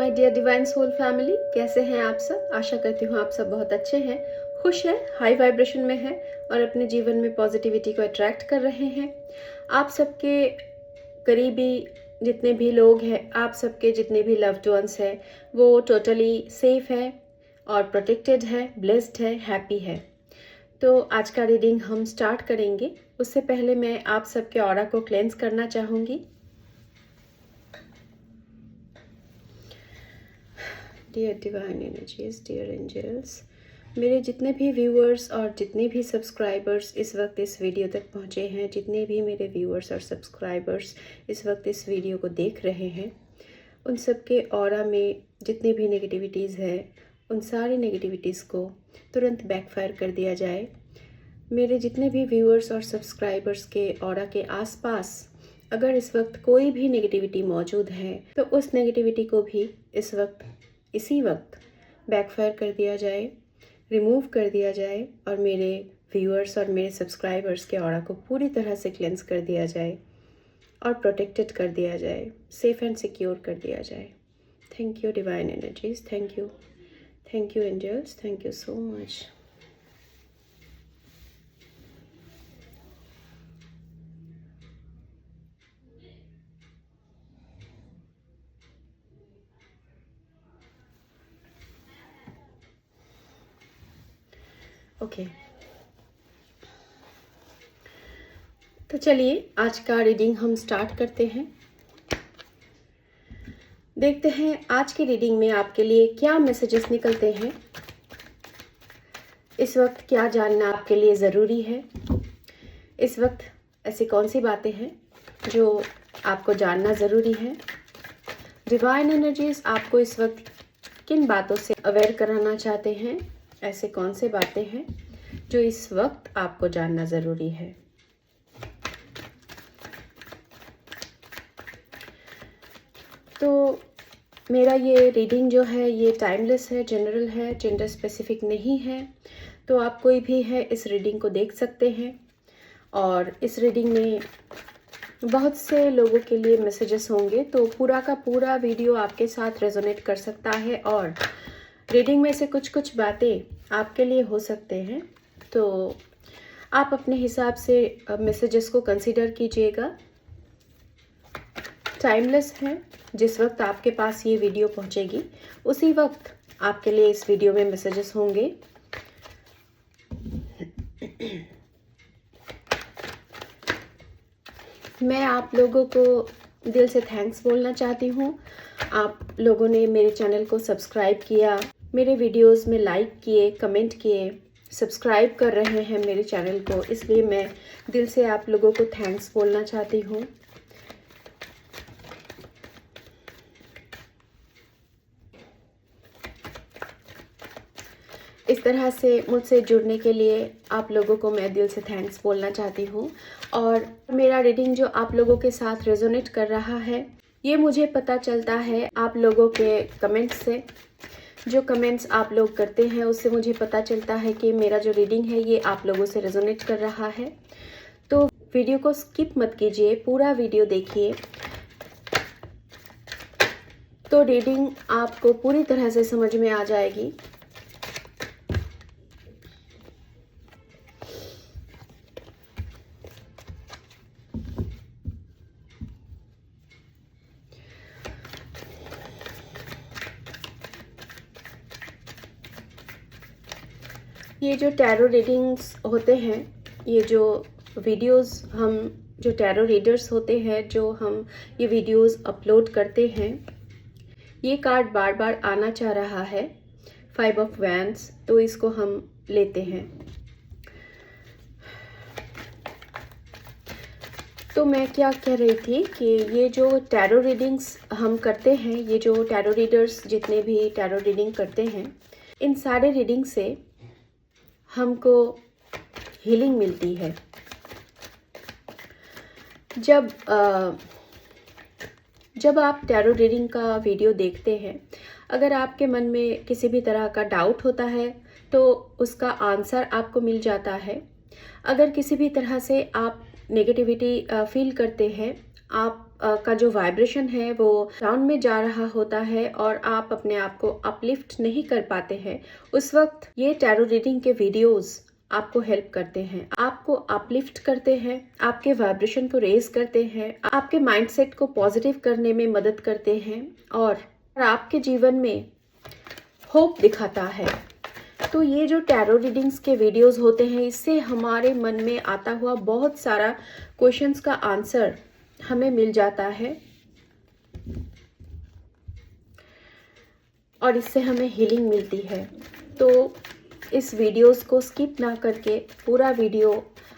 My dear divine soul family, कैसे हैं आप सब। आशा करती हूँ आप सब बहुत अच्छे हैं, खुश हैं, हाई वाइब्रेशन में हैं और अपने जीवन में पॉजिटिविटी को अट्रैक्ट कर रहे हैं। आप सबके करीबी जितने भी लोग हैं, आप सबके जितने भी लव्ड वंस हैं, वो टोटली सेफ है और प्रोटेक्टेड है, ब्लेस्ड है, हैप्पी है। तो आज का रीडिंग हम स्टार्ट करेंगे। उससे पहले मैं आप सबके ऑरा को क्लेंस करना चाहूँगी। Dear divine energies, dear angels, मेरे जितने भी व्यूअर्स और जितने भी सब्सक्राइबर्स इस वक्त इस वीडियो तक पहुँचे हैं, जितने भी मेरे व्यूअर्स और सब्सक्राइबर्स इस वक्त इस वीडियो को देख रहे हैं, उन सब के ऑरा में जितनी भी नेगेटिविटीज़ है, उन सारी नेगेटिविटीज़ को तुरंत बैकफायर कर दिया जाए। मेरे जितने भी व्यूअर्स और सब्सक्राइबर्स के ऑरा के आसपास अगर इस वक्त कोई भी नेगेटिविटी मौजूद है, तो उस नेगेटिविटी को भी इस वक्त इसी वक्त बैकफायर कर दिया जाए, रिमूव कर दिया जाए और मेरे व्यूअर्स और मेरे सब्सक्राइबर्स के ऑरा को पूरी तरह से क्लेंस कर दिया जाए और प्रोटेक्टेड कर दिया जाए, सेफ एंड सिक्योर कर दिया जाए। Thank you divine energies, thank you angels, thank you so much. Okay, तो चलिए आज का रीडिंग हम स्टार्ट करते हैं। देखते हैं आज की रीडिंग में आपके लिए क्या मैसेजेस निकलते हैं। इस वक्त क्या जानना आपके लिए ज़रूरी है। इस वक्त ऐसी कौन सी बातें हैं जो आपको जानना ज़रूरी है। डिवाइन एनर्जीज आपको इस वक्त किन बातों से अवेयर कराना चाहते हैं। ऐसे कौन से बातें हैं जो इस वक्त आपको जानना ज़रूरी है। तो मेरा ये रीडिंग जो है ये टाइमलेस है, जनरल है, जेंडर स्पेसिफिक नहीं है। तो आप कोई भी है इस रीडिंग को देख सकते हैं और इस रीडिंग में बहुत से लोगों के लिए मैसेजेस होंगे, तो पूरा का पूरा वीडियो आपके साथ रेजोनेट कर सकता है और रीडिंग में से कुछ कुछ बातें आपके लिए हो सकते हैं। तो आप अपने हिसाब से मैसेजेस को कंसीडर कीजिएगा। टाइमलेस है, जिस वक्त आपके पास ये वीडियो पहुंचेगी उसी वक्त आपके लिए इस वीडियो में मैसेजेस होंगे। मैं आप लोगों को दिल से थैंक्स बोलना चाहती हूँ। आप लोगों ने मेरे चैनल को सब्सक्राइब किया, मेरे वीडियोस में लाइक किए, कमेंट किए, सब्सक्राइब कर रहे हैं मेरे चैनल को, इसलिए मैं दिल से आप लोगों को थैंक्स बोलना चाहती हूँ। इस तरह से मुझसे जुड़ने के लिए आप लोगों को मैं दिल से थैंक्स बोलना चाहती हूँ। और मेरा रीडिंग जो आप लोगों के साथ रेजोनेट कर रहा है, ये मुझे पता चलता है आप लोगों के कमेंट्स से। जो कमेंट्स आप लोग करते हैं उससे मुझे पता चलता है कि मेरा जो रीडिंग है ये आप लोगों से रेजोनेट कर रहा है। तो वीडियो को स्किप मत कीजिए, पूरा वीडियो देखिए, तो रीडिंग आपको पूरी तरह से समझ में आ जाएगी। ये जो टैरो रीडिंग्स होते हैं, ये जो वीडियोस हम जो टैरो रीडर्स होते हैं, जो हम ये वीडियोस अपलोड करते हैं, ये कार्ड बार बार आना चाह रहा है, 5 ऑफ वैंड्स, तो इसको हम लेते हैं। तो मैं क्या कह रही थी कि ये जो टैरो रीडिंग्स हम करते हैं, ये जो टैरो रीडर्स जितने भी टैरो रीडिंग करते हैं, इन सारे रीडिंग से हमको हीलिंग मिलती है। जब आप टैरो रीडिंग का वीडियो देखते हैं, अगर आपके मन में किसी भी तरह का डाउट होता है तो उसका आंसर आपको मिल जाता है। अगर किसी भी तरह से आप नेगेटिविटी फील करते हैं, आप का जो वाइब्रेशन है वो डाउन में जा रहा होता है और आप अपने आप को अपलिफ्ट नहीं कर पाते हैं, उस वक्त ये टैरो रीडिंग के वीडियोस आपको हेल्प करते हैं, आपको अपलिफ्ट करते हैं, आपके वाइब्रेशन को रेज करते हैं, आपके माइंडसेट को पॉजिटिव करने में मदद करते हैं और आपके जीवन में होप दिखाता है। तो ये जो टैरो रीडिंग्स के वीडियोस होते हैं, इससे हमारे मन में आता हुआ बहुत सारा क्वेश्चंस का आंसर हमें मिल जाता है और इससे हमें हीलिंग मिलती है। तो इस वीडियोस को स्किप ना करके पूरा वीडियो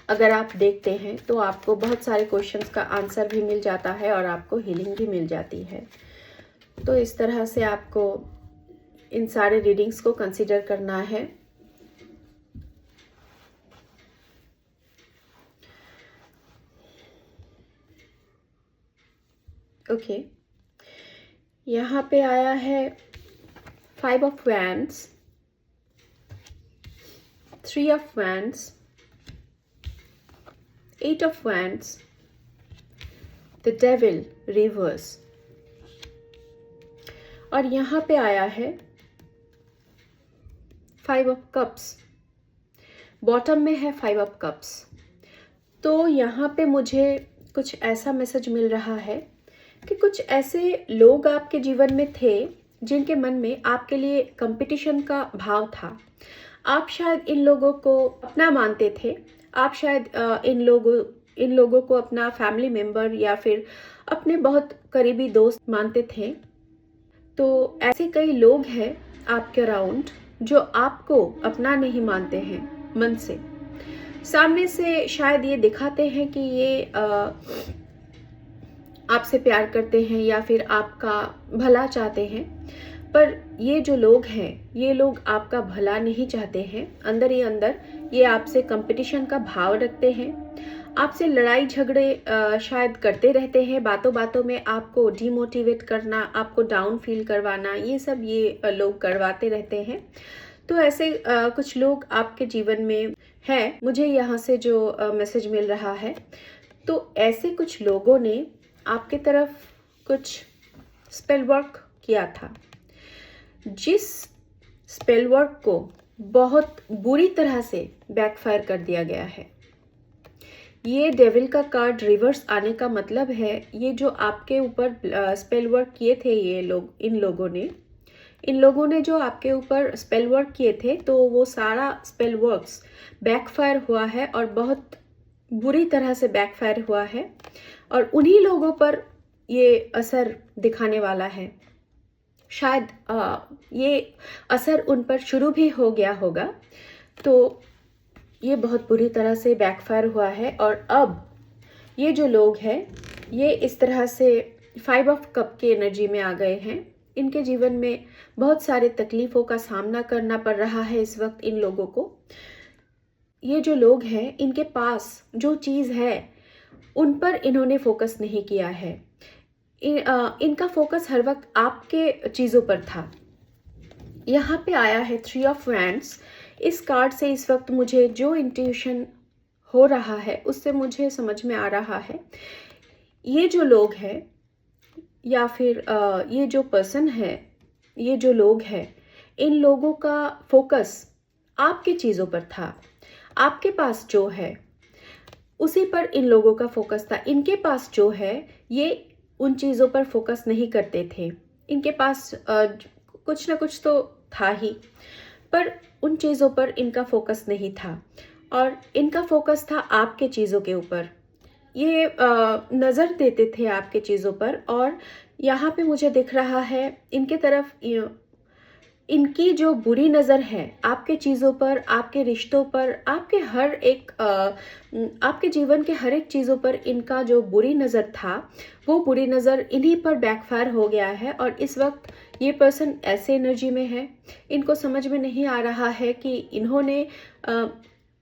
अगर आप देखते हैं तो आपको बहुत सारे क्वेश्चंस का आंसर भी मिल जाता है और आपको हीलिंग भी मिल जाती है। तो इस तरह से आपको इन सारे रीडिंग्स को कंसीडर करना है। ओके, यहाँ पे आया है 5 of wands, 3 of wands, 8 of wands, the devil reverse, और यहाँ पे आया है 5 ऑफ कप्स, बॉटम में है 5 ऑफ कप्स। तो यहाँ पे मुझे कुछ ऐसा मैसेज मिल रहा है कि कुछ ऐसे लोग आपके जीवन में थे जिनके मन में आपके लिए कंपटीशन का भाव था। आप शायद इन लोगों को अपना मानते थे, आप शायद इन लोगों को अपना फैमिली मेंबर या फिर अपने बहुत करीबी दोस्त मानते थे। तो ऐसे कई लोग हैं आपके अराउंड जो आपको अपना नहीं मानते हैं मन से। सामने से शायद ये दिखाते हैं कि ये आपसे प्यार करते हैं या फिर आपका भला चाहते हैं, पर ये जो लोग हैं, ये लोग आपका भला नहीं चाहते हैं। अंदर ही अंदर ये आपसे कंपटीशन का भाव रखते हैं, आपसे लड़ाई झगड़े शायद करते रहते हैं, बातों बातों में आपको डिमोटिवेट करना, आपको डाउन फील करवाना, ये सब ये लोग करवाते रहते हैं। तो ऐसे कुछ लोग आपके जीवन में हैं। मुझे यहाँ से जो मैसेज मिल रहा है, तो ऐसे कुछ लोगों ने आपके तरफ कुछ स्पेल वर्क किया था, जिस स्पेल वर्क को बहुत बुरी तरह से बैकफायर कर दिया गया है। ये डेविल का कार्ड रिवर्स आने का मतलब है ये जो आपके ऊपर स्पेल वर्क किए थे ये लोग, इन लोगों ने जो आपके ऊपर स्पेल वर्क किए थे, तो वो सारा स्पेल वर्क्स बैकफायर हुआ है और बहुत बुरी तरह से बैकफायर हुआ है और उन्हीं लोगों पर ये असर दिखाने वाला है। शायद ये असर उन पर शुरू भी हो गया होगा। तो ये बहुत बुरी तरह से बैकफायर हुआ है और अब ये जो लोग हैं ये इस तरह से 5 ऑफ कप की एनर्जी में आ गए हैं। इनके जीवन में बहुत सारे तकलीफ़ों का सामना करना पड़ रहा है इस वक्त इन लोगों को। ये जो लोग हैं इनके पास जो चीज़ है उन पर इन्होंने फोकस नहीं किया है। इनका फोकस हर वक्त आपके चीज़ों पर था। यहाँ पे आया है 3 ऑफ वैंड्स। इस कार्ड से इस वक्त मुझे जो इंट्यूशन हो रहा है उससे मुझे समझ में आ रहा है ये जो लोग हैं या फिर ये जो पर्सन है, ये जो लोग हैं, इन लोगों का फोकस आपके चीज़ों पर था। आपके पास जो है उसी पर इन लोगों का फोकस था। इनके पास जो है ये उन चीज़ों पर फोकस नहीं करते थे। इनके पास कुछ ना कुछ तो था ही, पर उन चीज़ों पर इनका फोकस नहीं था और इनका फोकस था आपके चीज़ों के ऊपर। ये नज़र देते थे आपके चीज़ों पर और यहाँ पे मुझे दिख रहा है इनके तरफ इनकी जो बुरी नज़र है आपके चीज़ों पर, आपके रिश्तों पर, आपके हर एक आपके जीवन के हर एक चीज़ों पर इनका जो बुरी नज़र था वो बुरी नज़र इन्हीं पर बैकफायर हो गया है और इस वक्त ये पर्सन ऐसे एनर्जी में है। इनको समझ में नहीं आ रहा है कि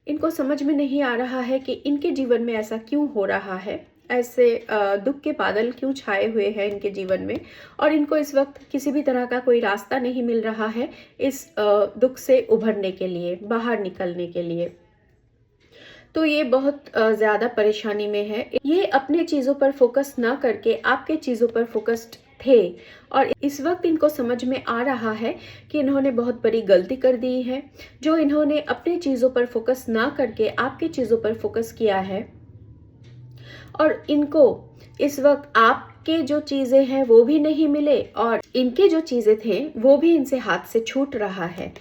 इनको समझ में नहीं आ रहा है कि इनके जीवन में ऐसा क्यों हो रहा है, ऐसे दुख के बादल क्यों छाए हुए हैं इनके जीवन में और इनको इस वक्त किसी भी तरह का कोई रास्ता नहीं मिल रहा है इस दुख से उभरने के लिए, बाहर निकलने के लिए। तो ये बहुत ज़्यादा परेशानी में है। ये अपने चीज़ों पर फोकस ना करके आपके चीज़ों पर फोकस्ड थे और इस वक्त इनको समझ में आ रहा है कि इन्होंने बहुत बड़ी गलती कर दी है। जो इन्होंने अपने चीज़ों पर फोकस ना करके आपके चीज़ों पर फोकस किया है और इनको इस वक्त आपके जो चीज़ें हैं वो भी नहीं मिले और इनके जो चीज़ें थे वो भी इनसे हाथ से छूट रहा है।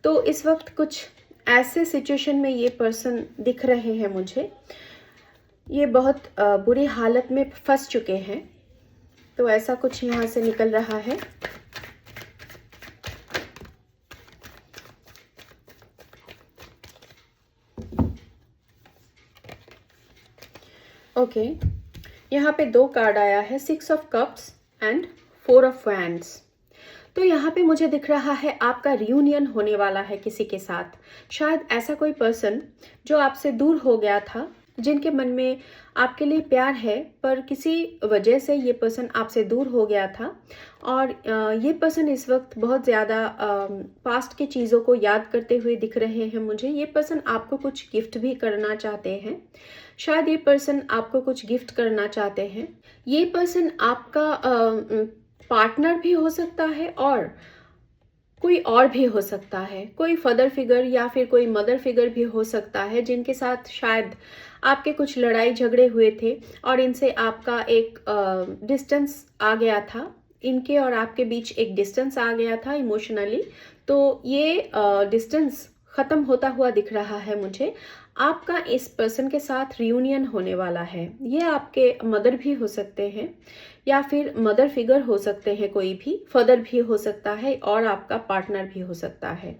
तो इस वक्त कुछ ऐसे सिचुएशन में ये पर्सन दिख रहे हैं मुझे। ये बहुत बुरी हालत में फंस चुके हैं। तो ऐसा कुछ यहाँ से निकल रहा है। ओके, यहाँ पे 2 कार्ड आया है, 6 of cups and 4 of wands. तो यहाँ पे मुझे दिख रहा है आपका रियूनियन होने वाला है किसी के साथ। शायद ऐसा कोई पर्सन जो आपसे दूर हो गया था, जिनके मन में आपके लिए प्यार है, पर किसी वजह से ये पर्सन आपसे दूर हो गया था और ये पर्सन इस वक्त बहुत ज़्यादा पास्ट की चीज़ों को याद करते हुए दिख रहे हैं मुझे। ये पर्सन आपको कुछ गिफ्ट भी करना चाहते हैं। शायद ये पर्सन आपको कुछ गिफ्ट करना चाहते हैं। ये पर्सन आपका पार्टनर भी हो सकता है और कोई और भी हो सकता है। कोई फादर फिगर या फिर कोई मदर फिगर भी हो सकता है, जिनके साथ शायद आपके कुछ लड़ाई झगड़े हुए थे और इनसे आपका एक डिस्टेंस आ गया था। इनके और आपके बीच एक डिस्टेंस आ गया था इमोशनली। तो ये डिस्टेंस ख़त्म होता हुआ दिख रहा है मुझे। आपका इस पर्सन के साथ रियूनियन होने वाला है। ये आपके मदर भी हो सकते हैं या फिर मदर फिगर हो सकते हैं, कोई भी फादर भी हो सकता है और आपका पार्टनर भी हो सकता है।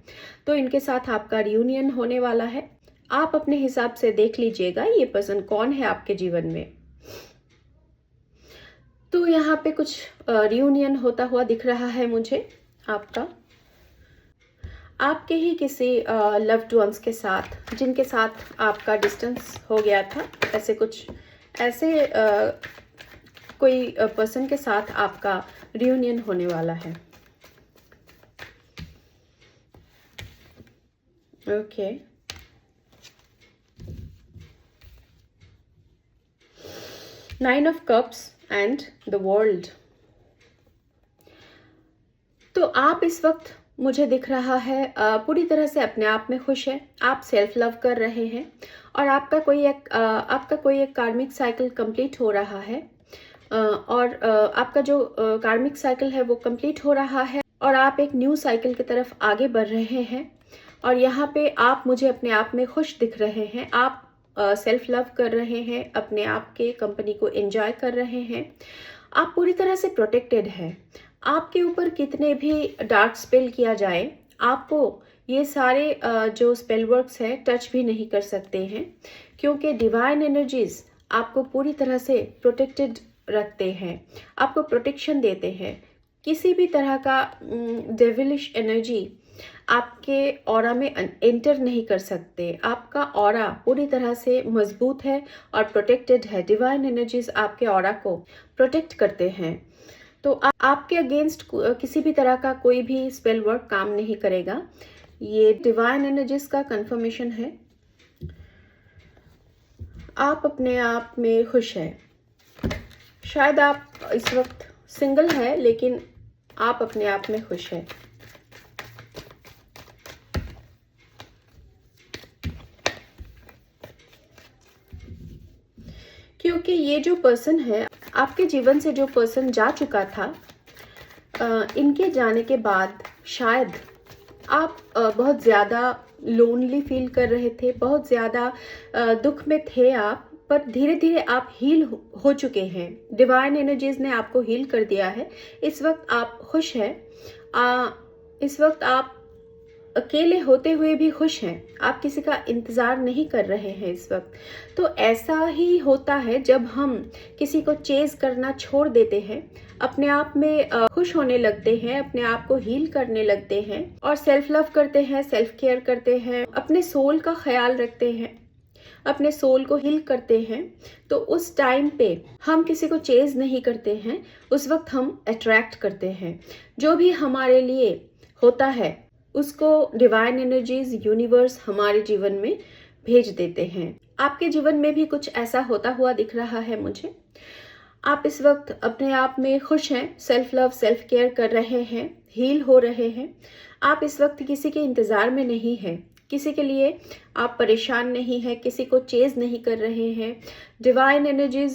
तो इनके साथ आपका रियूनियन होने वाला है। आप अपने हिसाब से देख लीजिएगा ये पर्सन कौन है आपके जीवन में। तो यहाँ पे कुछ रियूनियन होता हुआ दिख रहा है मुझे आपका, आपके ही किसी लव्ड वंस के साथ, जिनके साथ आपका डिस्टेंस हो गया था। ऐसे कुछ ऐसे कोई पर्सन के साथ आपका रियूनियन होने वाला है। Okay, nine of cups and the world. तो आप इस वक्त मुझे दिख रहा है पूरी तरह से अपने आप में खुश है। आप सेल्फ लव कर रहे हैं और आपका कोई एक कार्मिक साइकिल कंप्लीट हो रहा है और आपका जो कार्मिक साइकिल है वो कंप्लीट हो रहा है और आप एक न्यू साइकिल की तरफ आगे बढ़ रहे हैं। और यहाँ पे आप मुझे अपने आप में खुश दिख रहे हैं। आप सेल्फ लव कर रहे हैं, अपने आप के कंपनी को एंजॉय कर रहे हैं। आप पूरी तरह से प्रोटेक्टेड हैं। आपके ऊपर कितने भी डार्क स्पेल किया जाए, आपको ये सारे जो स्पेल वर्क्स है टच भी नहीं कर सकते हैं, क्योंकि डिवाइन एनर्जीज आपको पूरी तरह से प्रोटेक्टेड रखते हैं, आपको प्रोटेक्शन देते हैं। किसी भी तरह का डेविलिश एनर्जी आपके ऑरा में एंटर नहीं कर सकते। आपका ऑरा पूरी तरह से मजबूत है और प्रोटेक्टेड है। डिवाइन एनर्जीज आपके ऑरा को प्रोटेक्ट करते हैं। तो आपके अगेंस्ट किसी भी तरह का कोई भी स्पेल वर्क काम नहीं करेगा। ये डिवाइन एनर्जीज का कंफर्मेशन है। आप अपने आप में खुश है। शायद आप इस वक्त सिंगल है, लेकिन आप अपने आप में खुश है। क्योंकि ये जो पर्सन है, आपके जीवन से जो पर्सन जा चुका था, इनके जाने के बाद शायद आप बहुत ज़्यादा लोनली फील कर रहे थे, बहुत ज़्यादा दुख में थे आप, पर धीरे धीरे आप हील हो चुके हैं। डिवाइन एनर्जीज ने आपको हील कर दिया है। इस वक्त आप खुश हैं। इस वक्त आप अकेले होते हुए भी खुश हैं। आप किसी का इंतज़ार नहीं कर रहे हैं इस वक्त। तो ऐसा ही होता है जब हम किसी को चेज करना छोड़ देते हैं, अपने आप में खुश होने लगते हैं, अपने आप को हील करने लगते हैं और सेल्फ लव करते हैं, सेल्फ केयर करते हैं, अपने सोल का ख्याल रखते हैं, अपने सोल को हील करते हैं। तो उस टाइम पे हम किसी को चेज नहीं करते हैं, उस वक्त हम अट्रैक्ट करते हैं। जो भी हमारे लिए होता है उसको डिवाइन एनर्जीज, यूनिवर्स हमारे जीवन में भेज देते हैं। आपके जीवन में भी कुछ ऐसा होता हुआ दिख रहा है मुझे। आप इस वक्त अपने आप में खुश हैं, सेल्फ लव, सेल्फ केयर कर रहे हैं, हील हो रहे हैं। आप इस वक्त किसी के इंतज़ार में नहीं हैं, किसी के लिए आप परेशान नहीं हैं, किसी को चेज़ नहीं कर रहे हैं, डिवाइन एनर्जीज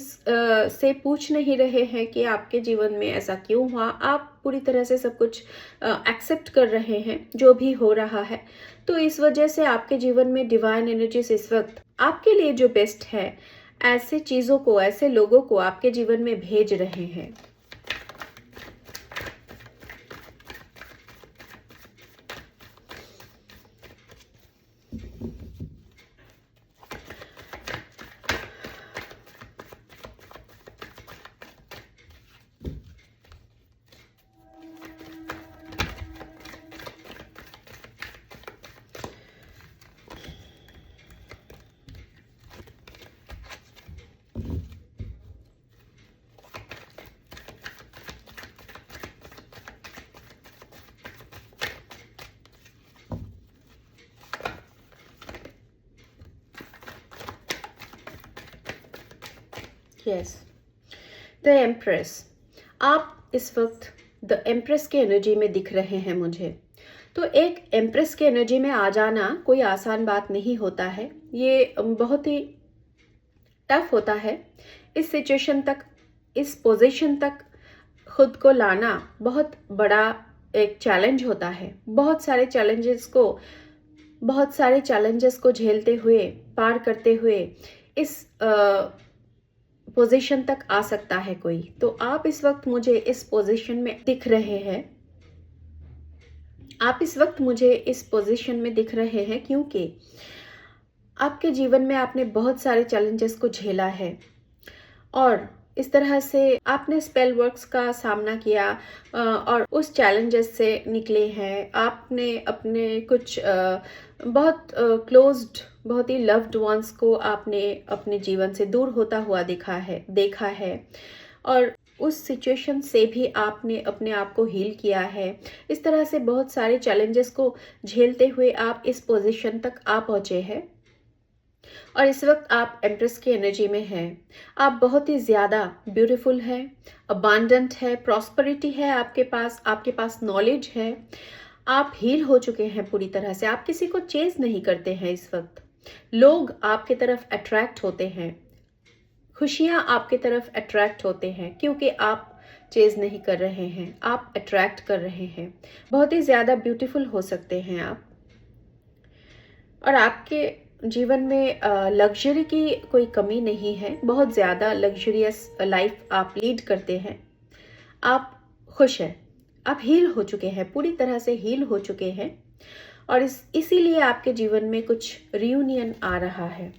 से पूछ नहीं रहे हैं कि आपके जीवन में ऐसा क्यों हुआ। आप पूरी तरह से सब कुछ एक्सेप्ट कर रहे हैं जो भी हो रहा है। तो इस वजह से आपके जीवन में डिवाइन एनर्जीज इस वक्त आपके लिए जो बेस्ट है, ऐसे चीज़ों को, ऐसे लोगों को आपके जीवन में भेज रहे हैं। Yes, the empress. आप इस वक्त द एम्प्रेस के एनर्जी में दिख रहे हैं मुझे। तो एक एम्प्रेस के एनर्जी में आ जाना कोई आसान बात नहीं होता है। ये बहुत ही टफ होता है। इस सिचुएशन तक, इस पोजीशन तक खुद को लाना बहुत बड़ा एक चैलेंज होता है। बहुत सारे चैलेंजेस को झेलते हुए, पार करते हुए इस पोजीशन तक आ सकता है कोई। तो आप इस वक्त मुझे इस पोजीशन में दिख रहे हैं। आप इस वक्त मुझे इस पोजीशन में दिख रहे हैं क्योंकि आपके जीवन में आपने बहुत सारे चैलेंजेस को झेला है और इस तरह से आपने स्पेल वर्क्स का सामना किया और उस चैलेंजेस से निकले हैं। आपने अपने कुछ बहुत क्लोज्ड, बहुत ही लव्ड वंस को आपने अपने जीवन से दूर होता हुआ देखा है और उस सिचुएशन से भी आपने अपने आप को हील किया है। इस तरह से बहुत सारे चैलेंजेस को झेलते हुए आप इस पोजीशन तक आ पहुँचे हैं और इस वक्त आप एम्प्रेस की एनर्जी में हैं। आप बहुत ही ज़्यादा ब्यूटीफुल हैं, अबांडेंट है, प्रॉस्पेरिटी है आपके पास नॉलेज है। आप हील हो चुके हैं पूरी तरह से। आप किसी को चेज नहीं करते हैं इस वक्त। लोग आपकी तरफ अट्रैक्ट होते हैं, खुशियाँ आपकी तरफ अट्रैक्ट होते हैं क्योंकि आप चेज नहीं कर रहे हैं, आप अट्रैक्ट कर रहे हैं। बहुत ही ज़्यादा ब्यूटीफुल हो सकते हैं आप और आपके जीवन में लग्जरी की कोई कमी नहीं है। बहुत ज़्यादा लग्जरियस लाइफ आप लीड करते हैं। आप खुश हैं, आप हील हो चुके हैं, पूरी तरह से हील हो चुके हैं और इसीलिए आपके जीवन में कुछ रियूनियन आ रहा है।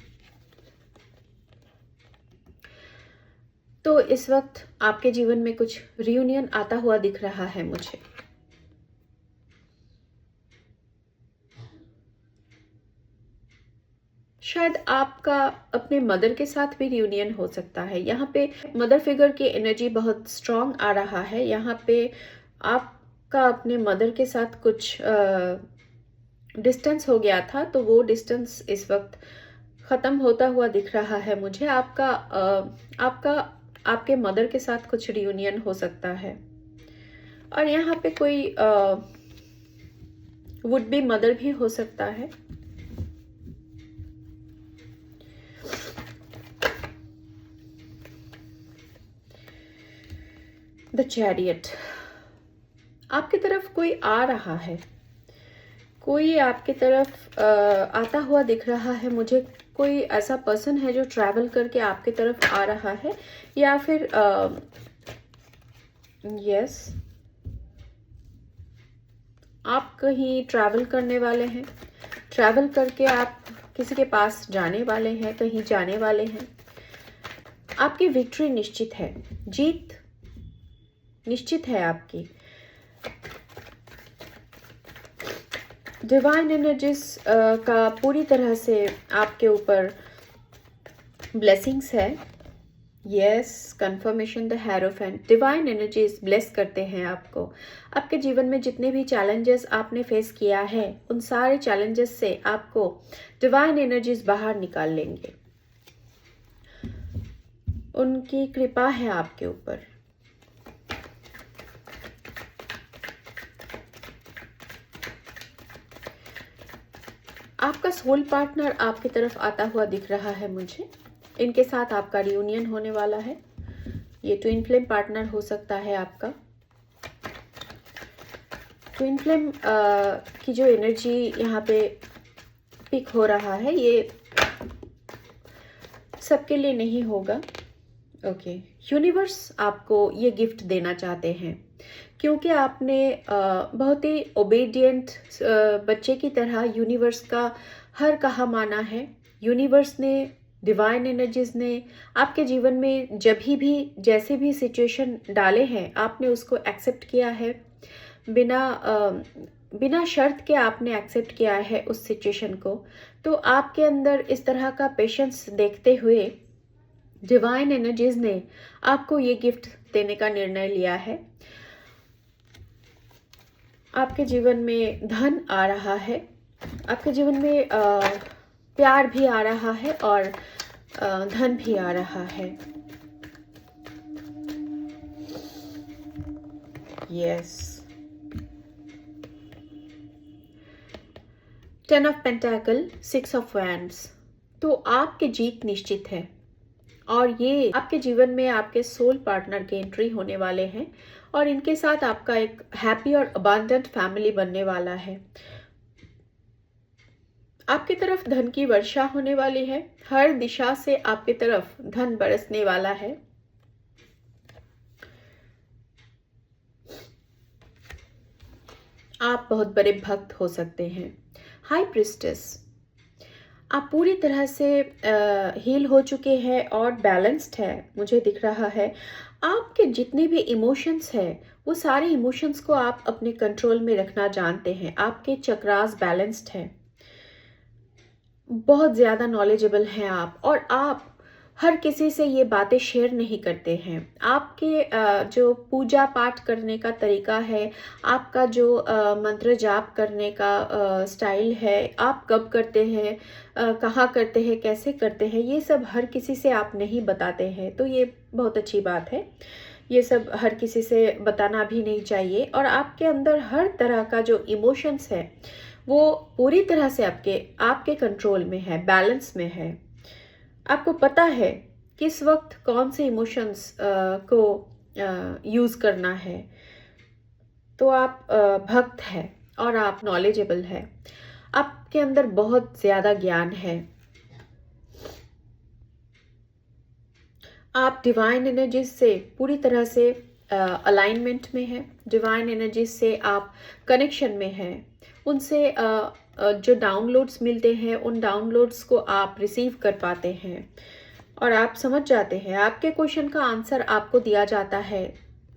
तो इस वक्त आपके जीवन में कुछ रियूनियन आता हुआ दिख रहा है मुझे। शायद आपका अपने मदर के साथ भी रियूनियन हो सकता है। यहाँ पे मदर फिगर की एनर्जी बहुत स्ट्रांग आ रहा है। यहाँ पे आपका अपने मदर के साथ कुछ डिस्टेंस हो गया था, तो वो डिस्टेंस इस वक्त ख़त्म होता हुआ दिख रहा है मुझे। आपके मदर के साथ कुछ रियूनियन हो सकता है और यहाँ पे कोई वुड बी मदर भी हो सकता है। The chariot. आपकी तरफ कोई आ रहा है, कोई आपकी तरफ आता हुआ दिख रहा है मुझे। कोई ऐसा पर्सन है जो ट्रैवल करके आपकी तरफ आ रहा है या फिर यस, आप कहीं ट्रैवल करने वाले हैं। ट्रैवल करके आप किसी के पास जाने वाले हैं, कहीं जाने वाले हैं। आपकी विक्ट्री निश्चित है, जीत निश्चित है आपकी। डिवाइन एनर्जीज का पूरी तरह से आपके ऊपर ब्लेसिंग्स है। Yes, confirmation the hierophant. Divine energies bless करते हैं आपको। आपके जीवन में जितने भी चैलेंजेस आपने फेस किया है, उन सारे चैलेंजेस से आपको डिवाइन एनर्जीज बाहर निकाल लेंगे। उनकी कृपा है आपके ऊपर। आपका सोल पार्टनर आपकी तरफ आता हुआ दिख रहा है मुझे। इनके साथ आपका रियूनियन होने वाला है। ये ट्विन फ्लेम पार्टनर हो सकता है आपका। ट्विन फ्लेम की जो एनर्जी यहाँ पे पिक हो रहा है, ये सबके लिए नहीं होगा। ओके, यूनिवर्स आपको ये गिफ्ट देना चाहते हैं क्योंकि आपने बहुत ही ओबीडियंट बच्चे की तरह यूनिवर्स का हर कहा माना है। यूनिवर्स ने, डिवाइन एनर्जीज ने आपके जीवन में जब भी जैसे भी सिचुएशन डाले हैं, आपने उसको एक्सेप्ट किया है। बिना शर्त के आपने एक्सेप्ट किया है उस सिचुएशन को। तो आपके अंदर इस तरह का पेशेंस देखते हुए डिवाइन एनर्जीज ने आपको ये गिफ्ट देने का निर्णय लिया है। आपके जीवन में धन आ रहा है, आपके जीवन में प्यार भी आ रहा है और धन भी आ रहा है। Yes, 10 of pentacle, 6 of wands. तो आपकी जीत निश्चित है और ये आपके जीवन में आपके सोल पार्टनर के एंट्री होने वाले हैं और इनके साथ आपका एक हैप्पी और अबांडेंट फैमिली बनने वाला है। आपकी तरफ धन की वर्षा होने वाली है। हर दिशा से आपकी तरफ धन बरसने वाला है। आप बहुत बड़े भक्त हो सकते हैं। हाई प्रिस्टेस, आप पूरी तरह से हील हो चुके हैं और बैलेंस्ड है, मुझे दिख रहा है। आपके जितने भी इमोशंस हैं, वो सारे इमोशंस को आप अपने कंट्रोल में रखना जानते हैं। आपके चक्रास बैलेंस्ड हैं, बहुत ज़्यादा नॉलेजेबल हैं आप, और आप हर किसी से ये बातें शेयर नहीं करते हैं। आपके जो पूजा पाठ करने का तरीका है, आपका जो मंत्र जाप करने का स्टाइल है, आप कब करते हैं, कहाँ करते हैं, कैसे करते हैं, ये सब हर किसी से आप नहीं बताते हैं। तो ये बहुत अच्छी बात है। ये सब हर किसी से बताना भी नहीं चाहिए। और आपके अंदर हर तरह का जो इमोशंस है, वो पूरी तरह से आपके कंट्रोल में है, बैलेंस में है। आपको पता है किस वक्त कौन से इमोशंस को यूज़ करना है। तो आप भक्त है और आप नॉलेजेबल है। आपके अंदर बहुत ज़्यादा ज्ञान है। आप डिवाइन एनर्जी से पूरी तरह से अलाइनमेंट में है। डिवाइन एनर्जी से आप कनेक्शन में हैं। उनसे जो डाउनलोड्स मिलते हैं, उन डाउनलोड्स को आप रिसीव कर पाते हैं और आप समझ जाते हैं। आपके क्वेश्चन का आंसर आपको दिया जाता है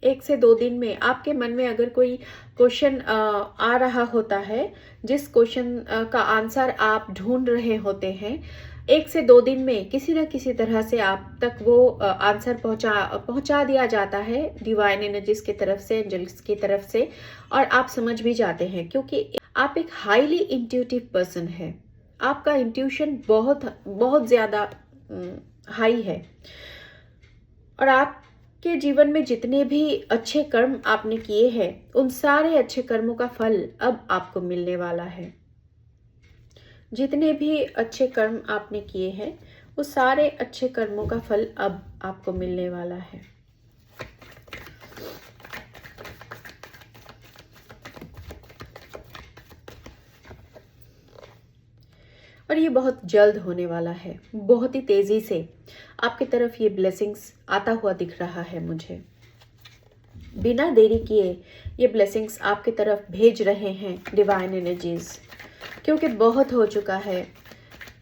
1 से 2 दिन में। आपके मन में अगर कोई क्वेश्चन आ रहा होता है, जिस क्वेश्चन का आंसर आप ढूंढ रहे होते हैं, 1 से 2 दिन में किसी न किसी तरह से आप तक वो आंसर पहुंचा दिया जाता है डिवाइन एनर्जीज की तरफ से, एंजल्स की तरफ से, और आप समझ भी जाते हैं क्योंकि आप एक हाईली इंट्यूटिव पर्सन है। आपका इंट्यूशन बहुत बहुत ज़्यादा हाई है और आपके जीवन में जितने भी अच्छे कर्म आपने किए हैं, उन सारे अच्छे कर्मों का फल अब आपको मिलने वाला है। जितने भी अच्छे कर्म आपने किए हैं, वो सारे अच्छे कर्मों का फल अब आपको मिलने वाला है। और ये बहुत जल्द होने वाला है। बहुत ही तेजी से आपकी तरफ ये ब्लेसिंग्स आता हुआ दिख रहा है मुझे। बिना देरी किए ये ब्लेसिंग्स आपकी तरफ भेज रहे हैं डिवाइन एनर्जीज, क्योंकि बहुत हो चुका है।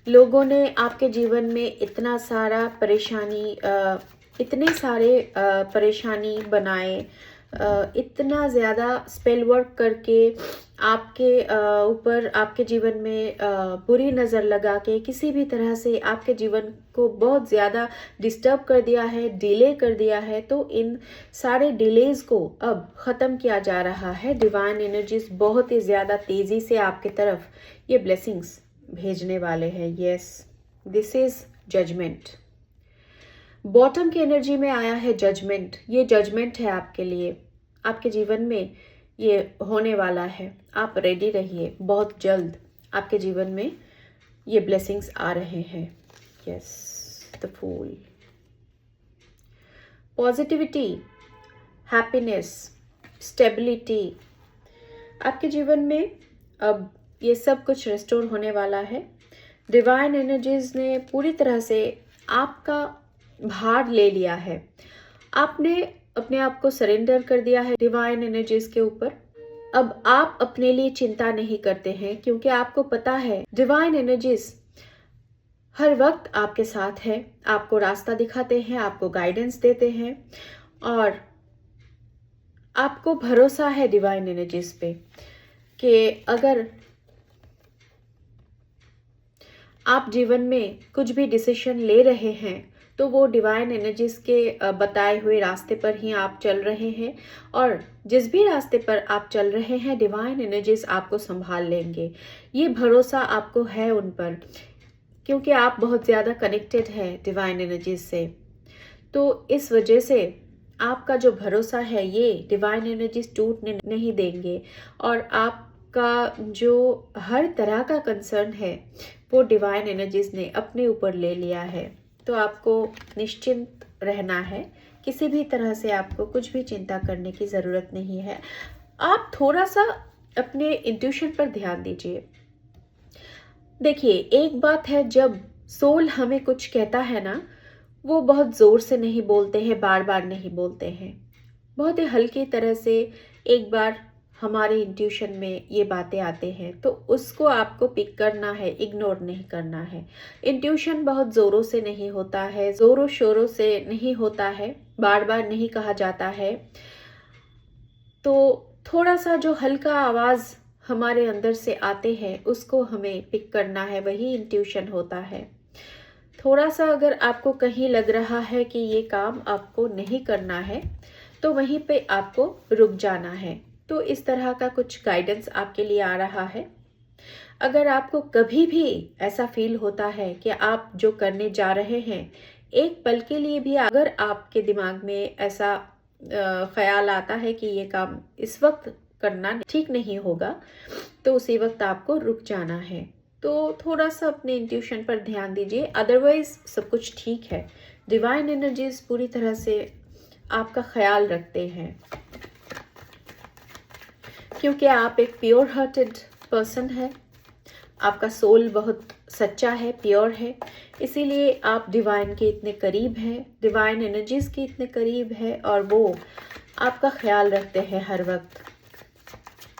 लोगों ने आपके जीवन में इतना सारा परेशानी, इतने सारे परेशानी बनाए, इतना ज़्यादा स्पेल वर्क करके आपके ऊपर, आपके जीवन में बुरी नज़र लगा के किसी भी तरह से आपके जीवन को बहुत ज़्यादा डिस्टर्ब कर दिया है, डिले कर दिया है, तो इन सारे डिलेज़ को अब ख़त्म किया जा रहा है। डिवाइन एनर्जीज बहुत ही ज़्यादा तेज़ी से आपके तरफ ये ब्लेसिंग्स भेजने वाले हैं। Yes, this is judgement. Bottom की एनर्जी में आया है जजमेंट। ये जजमेंट है आपके लिए, आपके जीवन में ये होने वाला है। आप रेडी रहिए, बहुत जल्द आपके जीवन में ये ब्लेसिंग्स आ रहे हैं। Yes, the fool. Positivity, happiness, stability, आपके जीवन में अब ये सब कुछ रिस्टोर होने वाला है। डिवाइन एनर्जीज ने पूरी तरह से आपका भार ले लिया है। आपने अपने आप को सरेंडर कर दिया है डिवाइन एनर्जीज के ऊपर। अब आप अपने लिए चिंता नहीं करते हैं, क्योंकि आपको पता है डिवाइन एनर्जीज हर वक्त आपके साथ है, आपको रास्ता दिखाते हैं, आपको गाइडेंस देते हैं, और आपको भरोसा है डिवाइन एनर्जीज पे कि अगर आप जीवन में कुछ भी डिसीजन ले रहे हैं तो वो डिवाइन एनर्जीज के बताए हुए रास्ते पर ही आप चल रहे हैं, और जिस भी रास्ते पर आप चल रहे हैं डिवाइन एनर्जीज आपको संभाल लेंगे। ये भरोसा आपको है उन पर, क्योंकि आप बहुत ज़्यादा कनेक्टेड है डिवाइन एनर्जीज से। तो इस वजह से आपका जो भरोसा है ये डिवाइन एनर्जीज टूटने नहीं देंगे, और आपका जो हर तरह का कंसर्न है वो डिवाइन एनर्जीज ने अपने ऊपर ले लिया है। तो आपको निश्चिंत रहना है, किसी भी तरह से आपको कुछ भी चिंता करने की ज़रूरत नहीं है। आप थोड़ा सा अपने इंट्यूशन पर ध्यान दीजिए। देखिए, एक बात है, जब सोल हमें कुछ कहता है ना, वो बहुत ज़ोर से नहीं बोलते हैं, बार बार नहीं बोलते हैं, बहुत ही हल्की तरह से एक बार हमारे इंट्यूशन में ये बातें आते हैं, तो उसको आपको पिक करना है, इग्नोर नहीं करना है। इंट्यूशन बहुत ज़ोरों से नहीं होता है, ज़ोरों शोरों से नहीं होता है, बार बार नहीं कहा जाता है। तो थोड़ा सा जो हल्का आवाज़ हमारे अंदर से आते हैं उसको हमें पिक करना है, वही इंट्यूशन होता है। थोड़ा सा अगर आपको कहीं लग रहा है कि ये काम आपको नहीं करना है, तो वहीं पे आपको रुक जाना है। तो इस तरह का कुछ गाइडेंस आपके लिए आ रहा है। अगर आपको कभी भी ऐसा फील होता है कि आप जो करने जा रहे हैं, एक पल के लिए भी अगर आपके दिमाग में ऐसा ख्याल आता है कि ये काम इस वक्त करना ठीक नहीं होगा, तो उसी वक्त आपको रुक जाना है। तो थोड़ा सा अपने इंट्यूशन पर ध्यान दीजिए, अदरवाइज सब कुछ ठीक है। डिवाइन एनर्जीज पूरी तरह से आपका ख्याल रखते हैं, क्योंकि आप एक प्योर हार्टेड पर्सन है, आपका सोल बहुत सच्चा है, प्योर है, इसीलिए आप डिवाइन के इतने करीब हैं, डिवाइन एनर्जीज के इतने करीब है, और वो आपका ख्याल रखते हैं हर वक्त।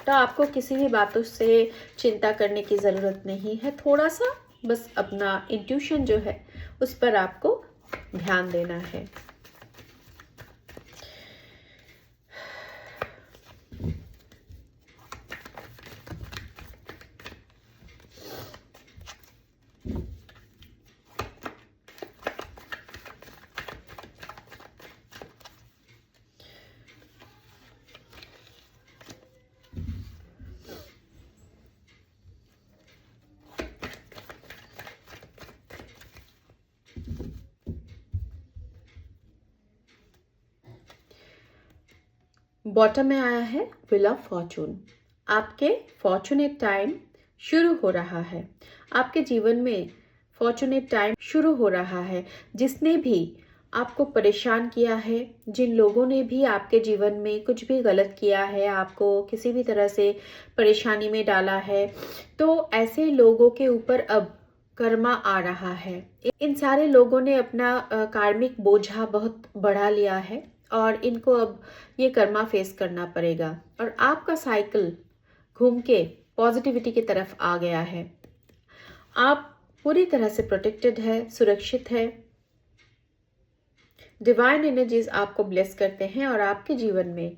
तो आपको किसी भी बातों से चिंता करने की ज़रूरत नहीं है। थोड़ा सा बस अपना इंट्यूशन जो है उस पर आपको ध्यान देना है। बॉटम में आया है व्हील ऑफ फॉर्चून। आपके फॉर्चुनेट टाइम शुरू हो रहा है, आपके जीवन में फॉर्चुनेट टाइम शुरू हो रहा है। जिसने भी आपको परेशान किया है, जिन लोगों ने भी आपके जीवन में कुछ भी गलत किया है, आपको किसी भी तरह से परेशानी में डाला है, तो ऐसे लोगों के ऊपर अब कर्मा आ रहा है। इन सारे लोगों ने अपना कार्मिक बोझा बहुत बढ़ा लिया है, और इनको अब ये कर्मा फेस करना पड़ेगा, और आपका साइकिल घूम के पॉजिटिविटी की तरफ आ गया है। आप पूरी तरह से प्रोटेक्टेड है, सुरक्षित है। डिवाइन एनर्जीज आपको ब्लेस करते हैं, और आपके जीवन में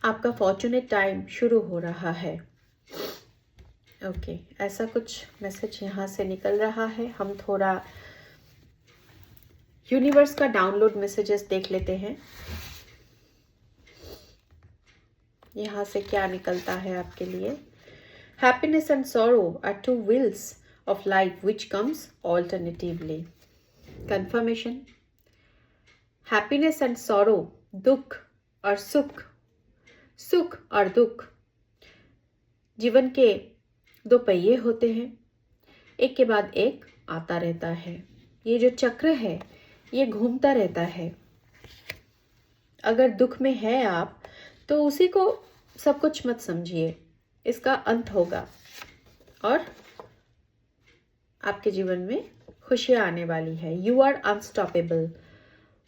आपका फॉर्चुनेट टाइम शुरू हो रहा है। ओके, ऐसा कुछ मैसेज यहाँ से निकल रहा है। हम थोड़ा यूनिवर्स का डाउनलोड मैसेजेस देख लेते हैं, यहाँ से क्या निकलता है आपके लिए। Happiness and sorrow are two wheels of life which comes alternatively. Confirmation, happiness and sorrow, दुख और सुख, सुख और दुख जीवन के दो पहिए होते हैं, एक के बाद एक आता रहता है। ये जो चक्र है ये घूमता रहता है। अगर दुख में है आप तो उसी को सब कुछ मत समझिए, इसका अंत होगा और आपके जीवन में खुशियाँ आने वाली है। यू आर अनस्टॉपेबल,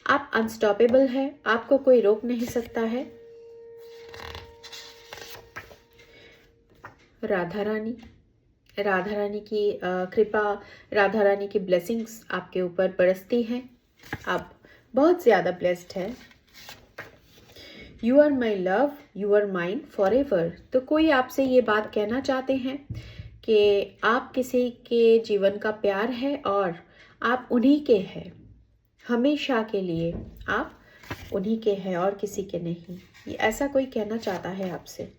आप अनस्टॉपेबल है, आपको कोई रोक नहीं सकता है। राधा रानी, राधा रानी की कृपा, राधा रानी की ब्लेसिंग्स आपके ऊपर बरसती हैं। आप बहुत ज़्यादा ब्लेस्ड हैं। You are my love, you are mine forever. तो कोई आपसे ये बात कहना चाहते हैं कि आप किसी के जीवन का प्यार है और आप उन्हीं के हैं, हमेशा के लिए आप उन्हीं के हैं और किसी के नहीं। ये ऐसा कोई कहना चाहता है आपसे।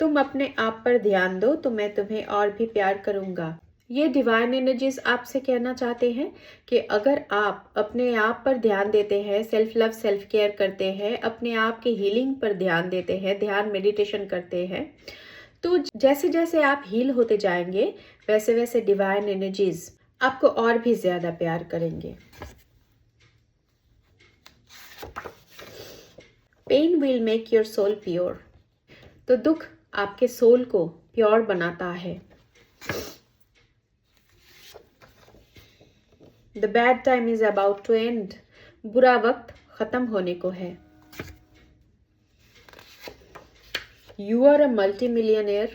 तुम अपने आप पर ध्यान दो तो मैं तुम्हें और भी प्यार करूँगा। ये डिवाइन एनर्जीज आपसे कहना चाहते हैं कि अगर आप अपने आप पर ध्यान देते हैं, सेल्फ लव सेल्फ केयर करते हैं, अपने आप के हीलिंग पर ध्यान देते हैं, ध्यान मेडिटेशन करते हैं, तो जैसे जैसे आप हील होते जाएंगे वैसे वैसे डिवाइन एनर्जीज आपको और भी ज़्यादा प्यार करेंगे। Pain will make your soul pure. तो दुख आपके सोल को प्योर बनाता है। The bad time is about to end. बुरा वक्त खत्म होने को है। You are a multi-millionaire.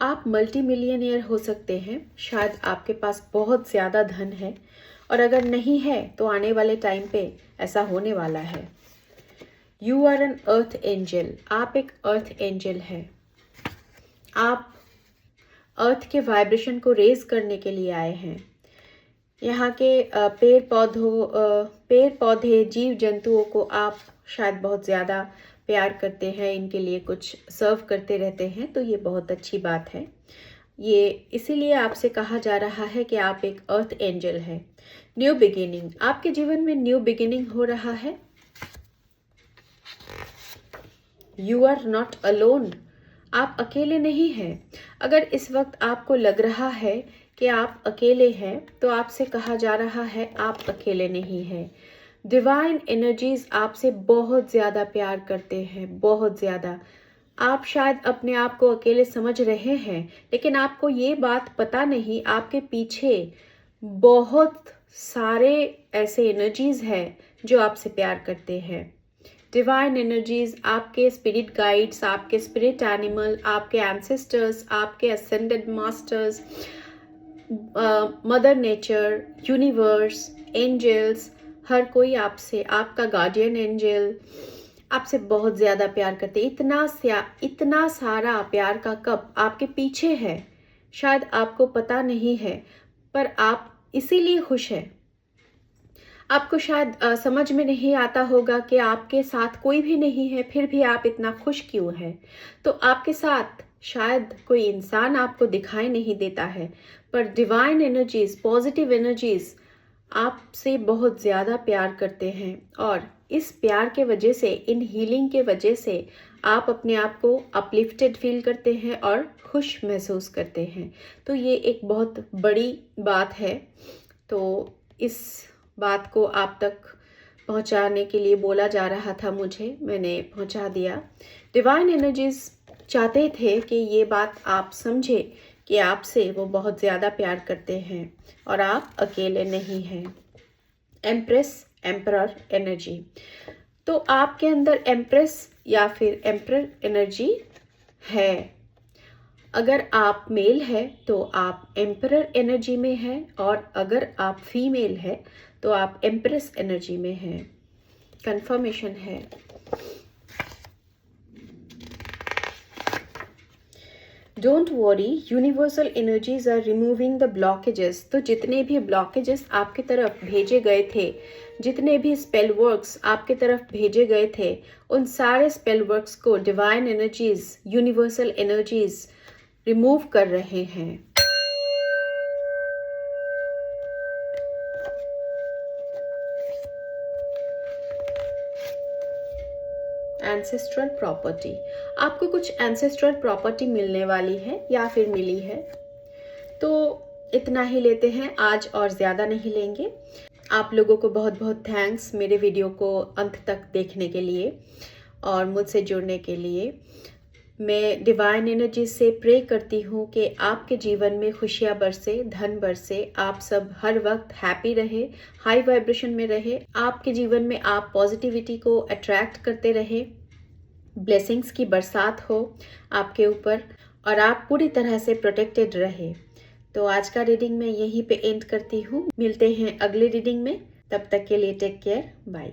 आप मल्टी मिलियनियर हो सकते हैं। शायद आपके पास बहुत ज़्यादा धन है और अगर नहीं है तो आने वाले टाइम पे ऐसा होने वाला है। You are an earth angel. आप एक अर्थ एंजल हैं। आप अर्थ के वाइब्रेशन को रेज करने के लिए आए हैं। यहाँ के पेड़ पौधे जीव जंतुओं को आप शायद बहुत ज़्यादा प्यार करते हैं, इनके लिए कुछ सर्व करते रहते हैं, तो ये बहुत अच्छी बात है। ये इसीलिए आपसे कहा जा रहा है कि आप एक अर्थ एंजल हैं। न्यू बिगिनिंग, आपके जीवन में न्यू बिगिनिंग हो रहा है। यू आर नॉट अलोन, आप अकेले नहीं हैं। अगर इस वक्त आपको लग रहा है कि आप अकेले हैं तो आपसे कहा जा रहा है आप अकेले नहीं हैं। डिवाइन एनर्जीज आपसे बहुत ज़्यादा प्यार करते हैं, बहुत ज़्यादा। आप शायद अपने आप को अकेले समझ रहे हैं लेकिन आपको ये बात पता नहीं, आपके पीछे बहुत सारे ऐसे एनर्जीज हैं जो आपसे प्यार करते हैं। डिवाइन एनर्जीज, आपके स्पिरिट गाइड्स, आपके स्पिरिट एनिमल, आपके एंसेस्टर्स, आपके ascended masters, mother nature, universe, angels, हर कोई आपसे, आपका गार्डियन एंजल आपसे बहुत ज़्यादा प्यार करते। इतना सारा प्यार का कप आपके पीछे है, शायद आपको पता नहीं है, पर आप इसीलिए खुश हैं। आपको शायद समझ में नहीं आता होगा कि आपके साथ कोई भी नहीं है फिर भी आप इतना खुश क्यों हैं। तो आपके साथ शायद कोई इंसान आपको दिखाई नहीं देता है, पर डिवाइन एनर्जीज, पॉजिटिव एनर्जीज आपसे बहुत ज़्यादा प्यार करते हैं और इस प्यार के वजह से, इन हीलिंग के वजह से आप अपने आप को अपलिफ्टेड फील करते हैं और खुश महसूस करते हैं। तो ये एक बहुत बड़ी बात है। तो इस बात को आप तक पहुंचाने के लिए बोला जा रहा था मुझे, मैंने पहुंचा दिया। डिवाइन एनर्जीज चाहते थे कि ये बात आप समझे कि आपसे वो बहुत ज़्यादा प्यार करते हैं और आप अकेले नहीं हैं। एम्प्रेस, एम्परर एनर्जी, तो आपके अंदर एम्प्रेस या फिर एम्परर एनर्जी है। अगर आप मेल है तो आप एम्परर एनर्जी में हैं और अगर आप फीमेल है तो आप एम्प्रेस एनर्जी में हैं। कंफर्मेशन है। Don't worry, universal energies are removing the blockages. तो जितने भी ब्लॉकेजेस आपकी तरफ भेजे गए थे, जितने भी स्पेल वर्क्स आपकी तरफ भेजे गए थे, उन सारे स्पेल वर्क्स को divine energies, universal energies remove कर रहे हैं। एंसेस्ट्रल प्रॉपर्टी, आपको कुछ एंसेस्ट्रल प्रॉपर्टी मिलने वाली है या फिर मिली है, तो इतना ही लेते हैं आज और ज़्यादा नहीं लेंगे। आप लोगों को बहुत बहुत थैंक्स मेरे वीडियो को अंत तक देखने के लिए और मुझसे जुड़ने के लिए। मैं डिवाइन एनर्जी से प्रे करती हूँ कि आपके जीवन में खुशियाँ बरसे, धन बरसे, आप सब हर वक्त हैप्पी रहे, हाई वाइब्रेशन में रहे, आपके जीवन में आप पॉजिटिविटी को अट्रैक्ट करते रहे, ब्लेसिंग्स की बरसात हो आपके ऊपर और आप पूरी तरह से प्रोटेक्टेड रहे। तो आज का रीडिंग मैं यहीं पे एंड करती हूँ। मिलते हैं अगले रीडिंग में, तब तक के लिए टेक केयर, बाय।